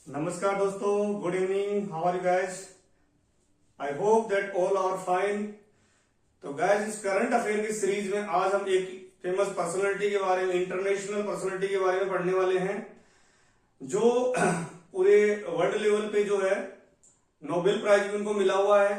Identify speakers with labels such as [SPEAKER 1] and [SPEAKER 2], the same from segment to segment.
[SPEAKER 1] नमस्कार दोस्तों, good evening, how are you guys? I hope that all are fine. तो guys, इस current affair की सीरीज में आज हम एक फेमस पर्सनालिटी के बारे में, इंटरनेशनल पर्सनालिटी के बारे में पढ़ने वाले हैं जो पूरे वर्ल्ड लेवल पे जो है नोबेल प्राइज भी उनको मिला हुआ है।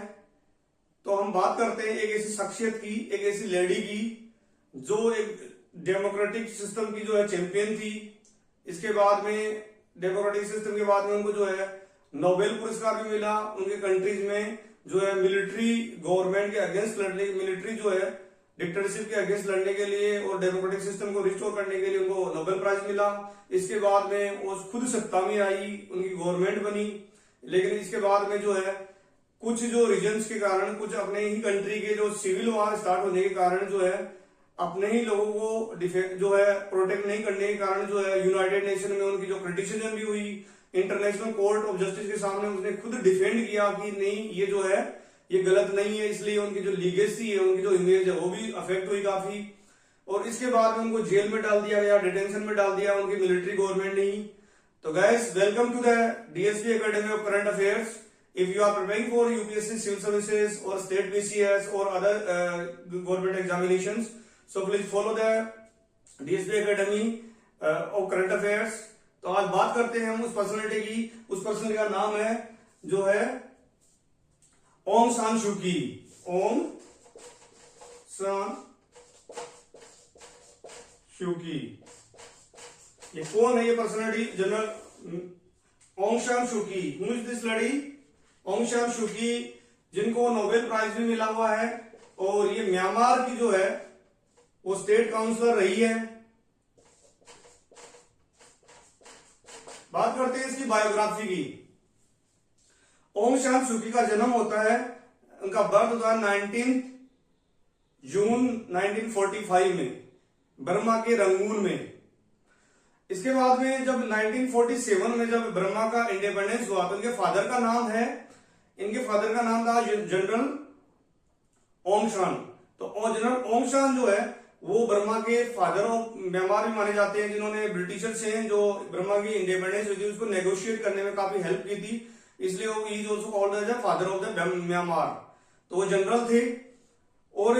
[SPEAKER 1] तो हम बात करते हैं एक ऐसी शख्सियत की, एक ऐसी लेडी की जो एक डेमोक्रेटिक सिस्टम की जो है चैंपियन थी। इसके बाद में डेमोक्रेटिक सिस्टम के बाद में उनको जो है नोबेल पुरस्कार भी मिला। उनके कंट्रीज में जो है मिलिट्री गवर्नमेंट के अगेंस्ट लड़ने, मिलिट्री जो है डिक्टेटरशिप के अगेंस्ट लड़ने के लिए और डेमोक्रेटिक सिस्टम को रिस्टोर करने के लिए उनको नोबेल प्राइज मिला। इसके बाद में वो खुद सत्ता में आई, उनकी गवर्नमेंट बनी। लेकिन इसके बाद में जो है कुछ जो रीजन्स के कारण, कुछ अपने ही कंट्री के जो सिविल वार स्टार्ट होने के कारण जो है अपने ही लोगों को जो है प्रोटेक्ट नहीं करने के कारण जो है यूनाइटेड नेशन में उनकी जो क्रिटिसिज्म भी हुई, इंटरनेशनल कोर्ट ऑफ जस्टिस के सामने उसने खुद डिफेंड किया कि नहीं, ये जो है ये गलत नहीं है। इसलिए उनकी जो लीगेसी है, उनकी जो इमेज है वो भी अफेक्ट हुई काफी। और इसके बाद में उनको जेल में डाल दिया गया, डिटेंशन में डाल दिया उनकी मिलिट्री गवर्नमेंट ने ही। तो guys, welcome to the DSP academy of current affairs. If you are preparing for UPSC civil services or state PCS or other government examinations, so please follow the DSP Academy of Current Affairs। तो आज बात करते हैं हम उस personality की। उस personality का नाम है जो है ओंग सान सू की। ओंग सान सू की। ये कौन है? ये personality general Onge San Suu Kyi. Who is this lady? Aung San Suu की, जिनको नोबेल प्राइज भी मिला हुआ है। और ये म्यांमार की जो है वो स्टेट काउंसलर रही है। बात करते हैं इसकी बायोग्राफी की। ओंग सान सू की का जन्म होता है, उनका बर्थ होता है 19 जून 1945 में बर्मा के रंगून में। इसके बाद में जब 1947 में जब बर्मा का इंडिपेंडेंस हुआ तो इनके फादर का नाम है, इनके फादर का नाम था जनरल ओंग सान। तो जनरल ओंग सान जो है वो बर्मा के फादर ऑफ म्यांमार भी माने जाते हैं, जिन्होंने ब्रिटिशर से जो बर्मा की इंडिपेंडेंस हुई थी उसको नेगोशिएट करने में काफी हेल्प की थी। इसलिए वो is also called as father of the Myanmar. तो वो जनरल थे। और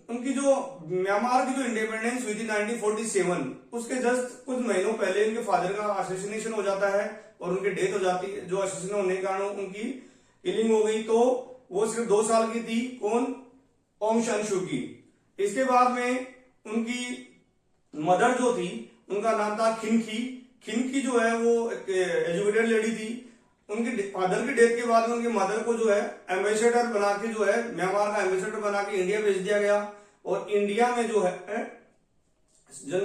[SPEAKER 1] उनकी जो म्यांमार की जो इंडिपेंडेंस हुई थी 1947, उसके जस्ट कुछ महीनों पहले इनके फादर का असैसिनेशन हो जाता है और उनकी डेथ हो जाती है। जो असैसिनेशन होने के कारण उनकी किलिंग हो गई। तो वो सिर्फ 2 साल की थी। कौन? ओंग सान सू की। इसके बाद में उनकी मदर जो थी उनका नाम था खिनखी। खिनखी जो है वो एक एजुकेटेड लेडी थी। उनके फादर की डेथ के बाद में उनकी मदर को जो है एम्बेसडर बना के जो है म्यांमार का एम्बेसडर बना के इंडिया भेज दिया गया। और इंडिया में जो है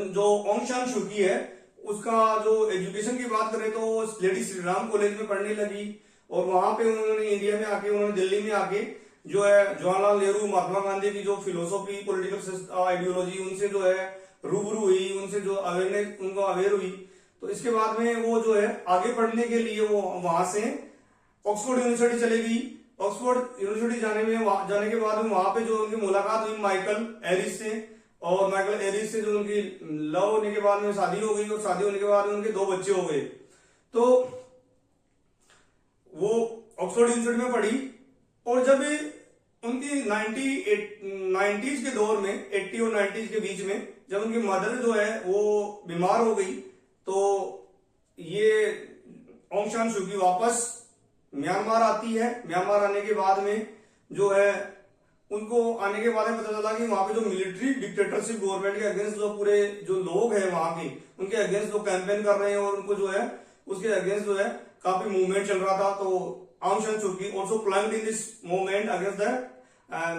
[SPEAKER 1] जो ओंग सान सू की है उसका जो एजुकेशन की बात करें तो लेडी श्री राम कॉलेज में पढ़ने लगी। और वहां पे उन्होंने इंडिया में आके, उन्होंने दिल्ली में आके जो है जवाहरलाल नेहरू, महात्मा गांधी की जो फिलोसॉफी, पॉलिटिकल आइडियोलॉजी, उनसे जो है रूबरू हुई, उनसे जो अवेयरनेस, उनको अवेयर हुई। तो इसके बाद में वो जो है आगे पढ़ने के लिए वो वहां से ऑक्सफोर्ड यूनिवर्सिटी चले गई। ऑक्सफोर्ड यूनिवर्सिटी जाने के बाद में वहां पे जो उनकी मुलाकात हुई माइकल एरिस से। और माइकल एरिस से जो उनकी लव होने के बाद में शादी हो गई। और शादी होने के बाद में उनके 2 बच्चे हो गए। तो वो ऑक्सफोर्ड यूनिवर्सिटी में पढ़ी। और जब उनकी 90s के दौर में, 80 और 90s के बीच में, जब उनकी मदर जो है वो बीमार हो गई तो ये ओंग सान सू की वापस म्यांमार आती है। म्यांमार आने के बाद में जो है उनको आने के बाद में पता चला कि वहां पे जो मिलिट्री डिक्टेटरशिप गवर्नमेंट के अगेंस्ट जो पूरे जो लोग हैं वहां के, उनके अगेंस्ट जो कैंपेन कर रहे हैं और उनको जो है उसके अगेंस्ट जो है काफी मूवमेंट चल रहा था। तो ओंग सान सू की also plunged in this movement against the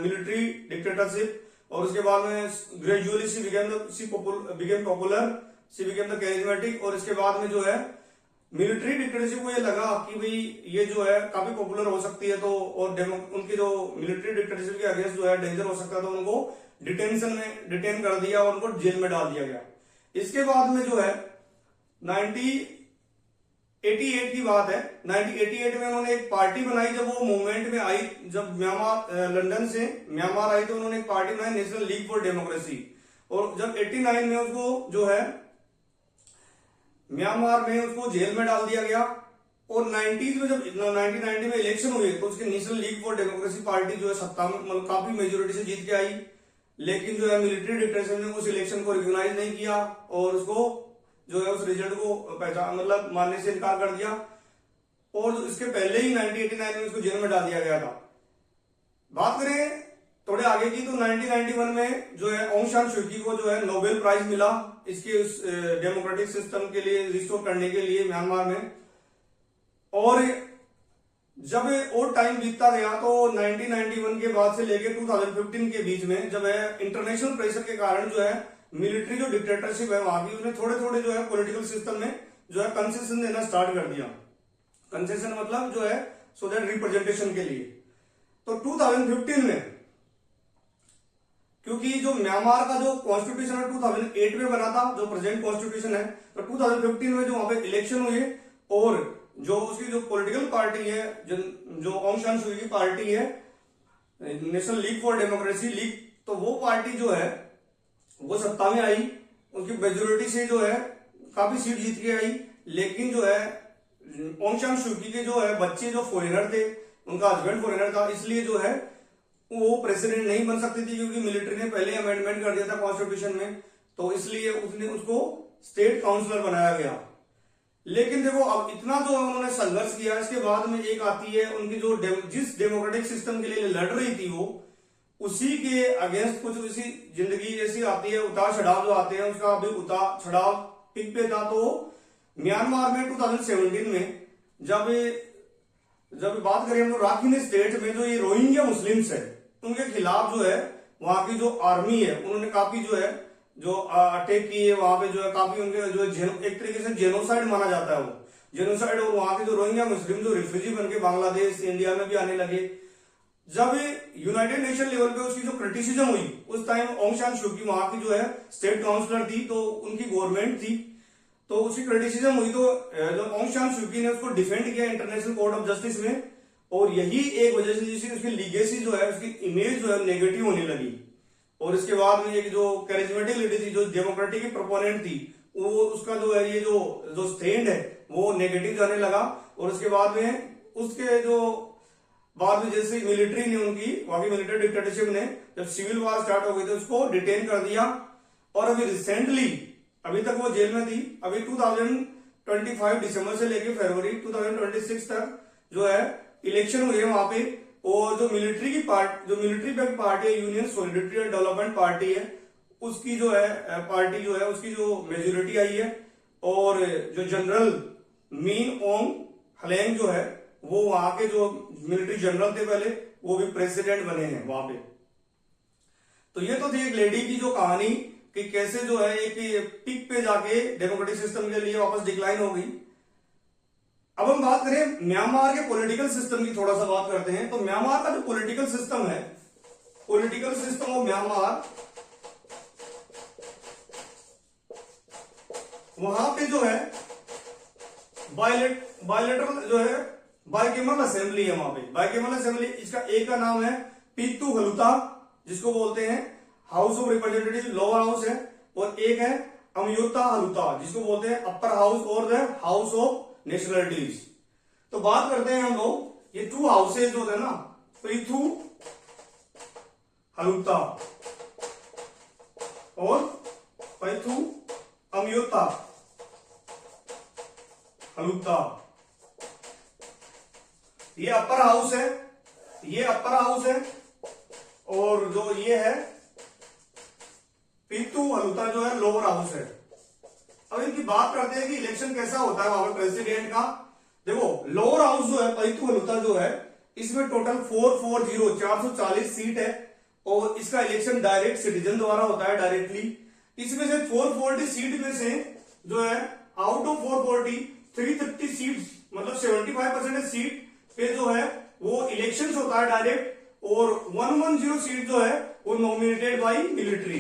[SPEAKER 1] military dictatorship. और उसके बाद में gradually she became popular, she became the charismatic. और इसके बाद में जो है मिलिट्री डिक्टेटरशिप को ये लगा कि भाई ये जो है काफी पॉपुलर हो सकती है। तो और उनकी जो मिलिट्री डिक्टेटरशिप के अगेंस्ट जो है डेंजर हो सकता है, तो उनको डिटेन कर दिया और उनको जेल में डाल दिया गया। इसके बाद में जो है 1988 की बात है। 1988 में उन्होंने एक पार्टी बनाई। जब वो मूवमेंट में आई, जब म्यांमार लंदन से म्यांमार आई तो उन्होंने एक पार्टी बनाई, नेशनल लीग फॉर डेमोक्रेसी। और जब 89 में उसको जो है म्यांमार में उसको जेल में डाल दिया गया। और 90s में जब 1990 में इलेक्शन हुए तो उसकी national league for democracy party जो है सत्ता में मतलब काफी मेजोरिटी से जीत के आई, लेकिन जो है मिलिट्री डिक्टेटरशिप ने उस इलेक्शन को रिकॉग्नाइज नहीं किया और उसको जो है उस रिजल्ट को पहचान मतलब मानने से इनकार कर दिया, और इसके पहले ही 1989 में उसको जेल में डाल दिया गया था। बात करें थोड़े आगे की तो 1991 में जो है ऑंग सान सू की को जो है नोबेल प्राइज मिला इसके उस डेमोक्रेटिक सिस्टम के लिए रिस्टोर करने के लिए म्यांमार में। और जब और टाइम बीतता गया तो 1991 के बाद से लेकर 2015 के बीच में जब है इंटरनेशनल प्रेशर के कारण जो है मिलिट्री जो डिक्टेटरशिप है वहां की उसने थोड़े थोड़े जो है पॉलिटिकल सिस्टम में जो है कंसेशन देना स्टार्ट कर दिया। कंसेशन मतलब जो है सो दैट रिप्रेजेंटेशन के लिए। तो 2015 में क्योंकि जो म्यांमार का जो कॉन्स्टिट्यूशन है 2008 में बना था, जो प्रेजेंट कॉन्स्टिट्यूशन है, तो 2015 में जो वहां पे इलेक्शन हुए और जो उसकी जो पॉलिटिकल पार्टी है जो ऑंग सान सू की पार्टी है national league for democracy league, तो वो पार्टी जो है वो सत्ता में आई, उसकी मेजोरिटी से जो है काफी सीट जीत के आई। लेकिन जो है ऑंग सान सू की के जो है बच्चे जो फॉरेनर थे, उनका हस्बैंड फॉरेनर था, इसलिए जो है वो प्रेसिडेंट नहीं बन सकती थी क्योंकि मिलिट्री ने पहले अमेंडमेंट कर दिया था कॉन्स्टिट्यूशन में, तो इसलिए उसने उसको स्टेट काउंसलर बनाया गया। लेकिन देखो अब इतना जो उन्होंने संघर्ष किया, इसके बाद में एक आती है उनकी जो जिस डेमोक्रेटिक सिस्टम के लिए लड़ रही थी वो उसी के अगेंस्ट कुछ उसी जिंदगी ऐसी आती है, उतार चढ़ाव जो आते हैं, उसका अभी उतार चढ़ाव पिक पे था। तो म्यांमार में 2017 में जब बात करें हम लोग राखीन स्टेट में जो ये रोहिंग्या मुस्लिम्स है उनके खिलाफ जो है वहां की जो आर्मी है उन्होंने काफी जो है जो अटैक किए, वहां पे जो है काफी उनके जो एक तरीके से जेनोसाइड माना जाता है वो जेनोसाइड। और वहां के जो रोहिंग्या मुस्लिम जो रिफ्यूजी बन के बांग्लादेश इंडिया में भी आने लगे, जब यूनाइटेड नेशन लेवल पे उसकी जो क्रिटिसिज्म हुई उस टाइम ऑंग सान सू की वहां की जो है स्टेट काउंसलर थी, तो उनकी गवर्नमेंट थी, तो उसकी क्रिटिसिज्म हुई तो जो ऑंग सान सू की ने उसको डिफेंड किया इंटरनेशनल कोर्ट ऑफ जस्टिस में। और यही एक वजह से जिससे उसकी लीगेसी जो है उसकी इमेज जो है नेगेटिव होने लगी। और इसके बाद में एक जो कैरिज्मेटिक लीडर थी जो डेमोक्रेटिक की प्रोपोनेंट थी वो उसका जो है ये जो स्टैंड है वो नेगेटिव जाने लगा। और उसके बाद में उसके जो बाद में जैसे मिलिट्री ने उनकी वहां की मिलिट्री डिक्टेटरशिप ने जब सिविल वॉर स्टार्ट हो गई तो उसको डिटेन कर दिया। और अभी रिसेंटली अभी तक वो जेल में थी, अभी 2025 दिसंबर से लेकर फरवरी 2026 तक जो है इलेक्शन हुए वहां पे। और जो मिलिट्री बैक पार्टी है union solidarity and development party है उसकी जो है पार्टी जो है उसकी जो मेजोरिटी आई है। और जो जनरल मीन ओंग हलेंग जो है वो वहां के जो मिलिट्री जनरल थे पहले वो भी प्रेसिडेंट बने हैं वहां पे। तो ये तो थी एक लेडी की जो कहानी कि कैसे जो है एक पीक पे जाके डेमोक्रेटिक सिस्टम के लिए वापस डिक्लाइन हो गई। अब हम बात करें म्यांमार के पॉलिटिकल सिस्टम की, थोड़ा सा बात करते हैं। तो म्यांमार का जो पॉलिटिकल सिस्टम है, पॉलिटिकल सिस्टम ऑफ म्यांमार, वहां पे जो है बायलेटरल जो है बाइकेमल असेंबली है वहां पे। बाइकेमल असेंबली, इसका एक का नाम है पीतू हलुता जिसको बोलते हैं house of representative lower house है, और एक है अमयोता हलुता जिसको बोलते हैं अपर हाउस और द हाउस ऑफ नेशनलिटीज। तो बात करते हैं हम लोग ये टू हाउसेज जो है ना, पृथु हलुता और पैथु अमयोता हलुता। ये अपर हाउस है, ये अपर हाउस है, और जो ये है पीतू हलुता जो है लोअर हाउस है। अब इनकी बात करते हैं कि इलेक्शन कैसा होता है वहां पर प्रेसिडेंट का। देखो लोअर हाउस जो है पीतू हलुता जो है इसमें टोटल 440 सीट है, और इसका इलेक्शन डायरेक्ट सिटीजन द्वारा होता है डायरेक्टली। इसमें से 440 सीट में से जो है आउट ऑफ 440 330 सीट मतलब 75% सीट पे जो है वो इलेक्शन होता है डायरेक्ट, और 110 सीट जो है वो नॉमिनेटेड बाय मिलिट्री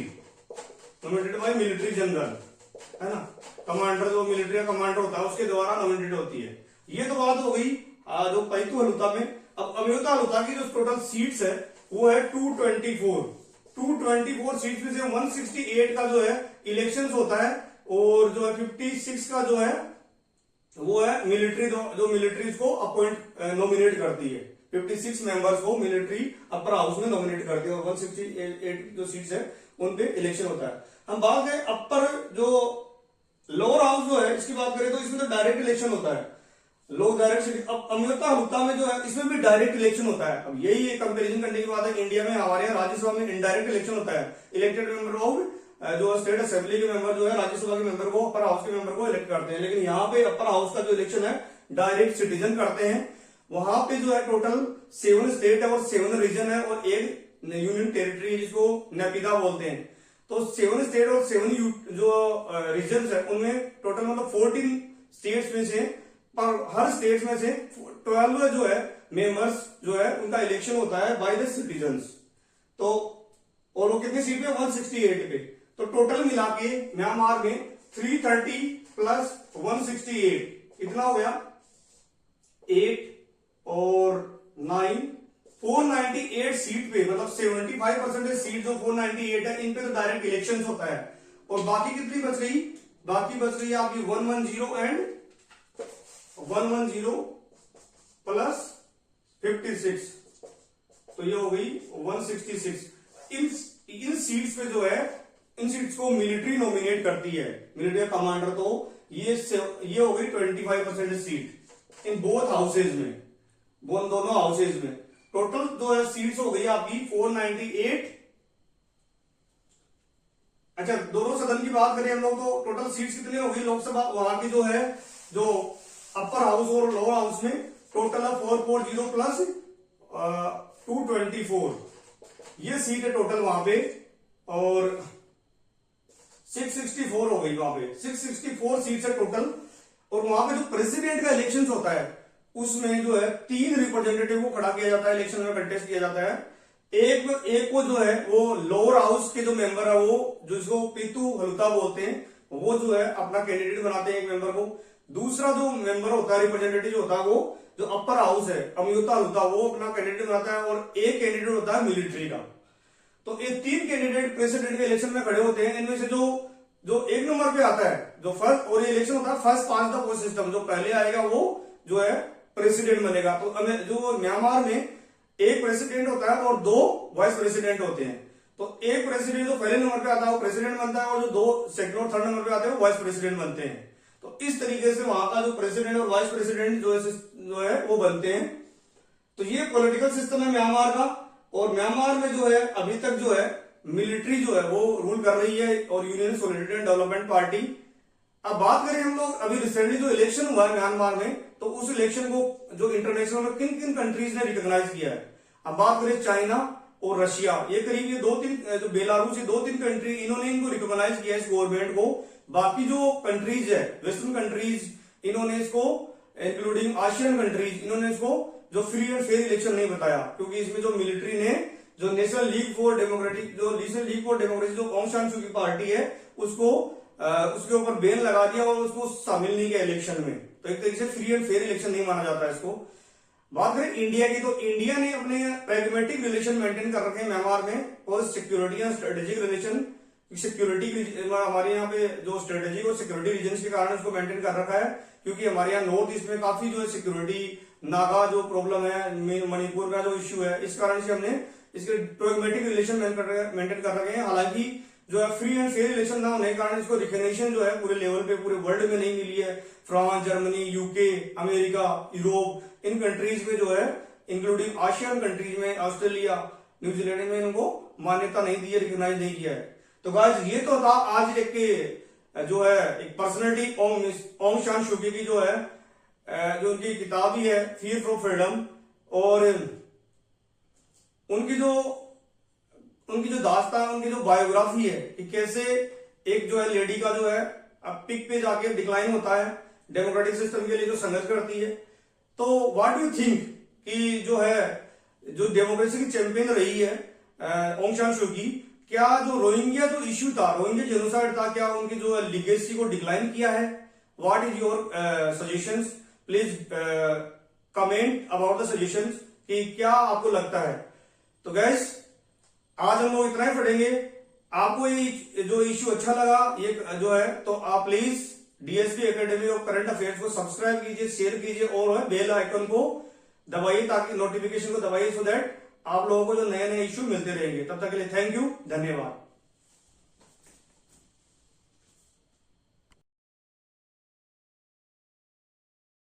[SPEAKER 1] जनरल है ना, कमांडर जो मिलिट्री का कमांडर होता है उसके द्वारा नॉमिनेटेड होती है। ये तो बात हो गई जो पैतु हलुता में। अब अमयोता हलुता की जो टोटल सीट्स है वो है 224 सीट्स में से 168 का जो है इलेक्शंस होता है, और जो है 56 का जो है वो है मिलिट्री, जो मिलिट्री को अपॉइंट नॉमिनेट करती है। 56 मेंबर्स को मिलिट्री अपर हाउस में नॉमिनेट करती है और 168 जो सीट्स है उन पे इलेक्शन होता है। हम बात करें अपर जो लोअर हाउस जो है इसकी बात करें तो इसमें तो डायरेक्ट इलेक्शन होता है, लोग डायरेक्ट। अब अमेरिका हुक्का में जो है इसमें भी डायरेक्ट इलेक्शन होता है। अब यही कंपैरिजन करने की बात है, इंडिया में हमारे यहाँ राज्यसभा में इनडायरेक्ट इलेक्शन होता है। इलेक्टेड मेंबर ऑफ जो स्टेट असेंबली के मेंबर जो है राज्यसभा के मेंबर को, अपर हाउस के मेंबर को इलेक्ट करते हैं। लेकिन यहाँ पे अपर हाउस का जो इलेक्शन है डायरेक्ट सिटीजन करते हैं। वहां पे जो है टोटल 7 स्टेट है और 7 रीजन है और एक यूनियन टेरिटरी जिसको नेपिदा बोलते हैं। तो 7 स्टेट और 7 जो रीजन है उनमें टोटल मतलब 14 स्टेट्स में से, पर हर स्टेट में से 12 जो है मेंबर्स जो है उनका इलेक्शन होता है बाय द सिटीजन्स। तो और वो कितनी सीट पे, 168 पे। तो टोटल मिला के म्यांमार में 330 प्लस 168 इतना हो गया 8 और 9 498 सीट पे, मतलब 75% सीट जो 498 है इन पे तो डायरेक्ट इलेक्शन होता है। और बाकी कितनी बच गई, बाकी बच गई आपकी 110 एंड 110 प्लस 56, तो ये हो गई 166। इन सीट्स पे जो है, इन सीट्स को मिलिट्री नॉमिनेट करती है, मिलिट्री कमांडर। तो ये हो गई 25% सीट इन बोथ हाउसेज में, दोनों हाउसेज में। टोटल जो है सीट्स हो गई आपकी 498। अच्छा, दोनों सदन की बात करें हम लोग तो टोटल सीट्स कितनी हो गई लोकसभा, वहां की जो है जो अपर हाउस और लोअर हाउस में टोटल है 440 प्लस 224 ये सीट है टोटल वहां पे। और 664 हो गई वहां पे, 664 सीट्स है टोटल। और वहां पे जो प्रेसिडेंट का इलेक्शन होता है उसमें जो है 3 रिप्रेजेंटेटिव को खड़ा किया जाता है, इलेक्शन में कंटेस्ट किया जाता है। एक को जो है वो लोअर हाउस के जो मेंबर है वो जिसको पीतू हल्का बोलते हैं, वो जो है अपना कैंडिडेट बनाते हैं एक मेंबर को। दूसरा जो मेंबर होता है रिप्रेजेंटेटिव जो होता है वो जो अपर हाउस है अमयुता हल्का, वो अपना कैंडिडेट बनाता है। और एक कैंडिडेट होता है मिलिट्री का। तो ये 3 कैंडिडेट प्रेसिडेंट के इलेक्शन में खड़े होते हैं। इनमें से जो 1 नंबर पे आता है जो फर्स्ट, और ये इलेक्शन होता है first pass the post system, जो पहले आएगा वो जो है प्रेसिडेंट बनेगा। तो जो म्यांमार में एक प्रेसिडेंट होता है और 2 वाइस प्रेसिडेंट होते हैं। तो एक प्रेसिडेंट जो पहले नंबर पे आता है वो प्रेसिडेंट बनता है और जो 2 सेकंड और 3rd नंबर पे आते हैं वो वाइस प्रेसिडेंट बनते हैं। तो इस तरीके से वहां का जो प्रेसिडेंट और वाइस प्रेसिडेंट जो है वो बनते हैं। तो ये पॉलिटिकल सिस्टम है म्यांमार का। और म्यांमार में जो है अभी तक जो है मिलिट्री जो है वो रूल कर रही है और union solidarity and development party. अब बात करें हम लोग अभी रिसेंटली जो इलेक्शन हुआ है म्यांमार में, तो उस इलेक्शन को जो इंटरनेशनल में किन किन कंट्रीज ने रिकॉग्नाइज किया है। अब बात करें चाइना और रशिया, ये करीब ये 2-3 जो बेलारूस, ये 2-3 कंट्री इन्होंने इनको रिकॉग्नाइज किया इस गवर्नमेंट को। बाकी जो कंट्रीज है वेस्टर्न कंट्रीज इन्होंने इसको, इंक्लूडिंग आशियन कंट्रीज, इन्होंने इसको जो फ्री एंड फेयर इलेक्शन नहीं बताया, क्योंकि इसमें जो मिलिट्री ने जो नेशनल लीग फॉर डेमोक्रेसी जो ऑंग सान सू की पार्टी है उसको उसके ऊपर बैन लगा दिया और उसको शामिल नहीं किया इलेक्शन में। तो एक तरीके से फ्री एंड फेयर इलेक्शन नहीं माना जाता है इसको। बात करें इंडिया की, तो इंडिया ने अपने प्रैग्मेटिक रिलेशन मेंटेन कर रखे हैं म्यांमार में और security and strategic relation, security हमारे यहाँ पे जो स्ट्रेटेजिक और सिक्योरिटी रीजन के कारण उसको मेंटेन कर रखा है। क्योंकि हमारे यहाँ नॉर्थ ईस्ट में काफी जो है सिक्योरिटी, नागा जो प्रॉब्लम है, मणिपुर का जो इश्यू है, इस कारण से हमने इसके प्रैग्मेटिक रिलेशन मेंटेन कर रखे हैं। हालांकि जो है फ्री एंड फेयर इलेक्शन ना होने के कारण इसको रिकॉग्निशन जो है पूरे लेवल पे पूरे वर्ल्ड में नहीं मिली है। France, Germany, UK, America, Europe, इन कंट्रीज में जो है इंक्लूडिंग आशियन कंट्रीज में, ऑस्ट्रेलिया, न्यूजीलैंड में इनको मान्यता नहीं दी है, रिकॉग्नाइज नहीं किया है। तो गाइस ये तो था आज एक जो है एक पर्सनैलिटी ओंग सान सू की जो है जो उनकी किताब ही है फीयर फॉर फ्रीडम, और उनकी जो दास्तान, उनकी जो बायोग्राफी है कि कैसे एक जो है लेडी का जो है अब पिक पे जाके डिक्लाइन होता है, डेमोक्रेटिक सिस्टम के लिए जो संघर्ष करती है। तो व्हाट डू थिंक कि जो है जो डेमोक्रेसी की चैंपियन रही है ओंग सान सू की, क्या जो रोहिंग्या जो इश्यू था, रोहिंग्या जेनोसाइड था, क्या उनकी जो लिगेसी को डिक्लाइन किया है? What is your suggestions? Please comment about the suggestions कि क्या आपको लगता है। तो गैस आज हम लोग इतना ही पढ़ेंगे। आपको ये जो इश्यू अच्छा लगा ये जो है, तो आप please DSP academy of current affairs को सब्सक्राइब कीजिए, शेयर कीजिए और बेल आइकन को दबाइए ताकि नोटिफिकेशन को दबाइए, सो दैट आप लोगों को जो नए नए इश्यू मिलते रहेंगे। तब तक के लिए थैंक यू, धन्यवाद।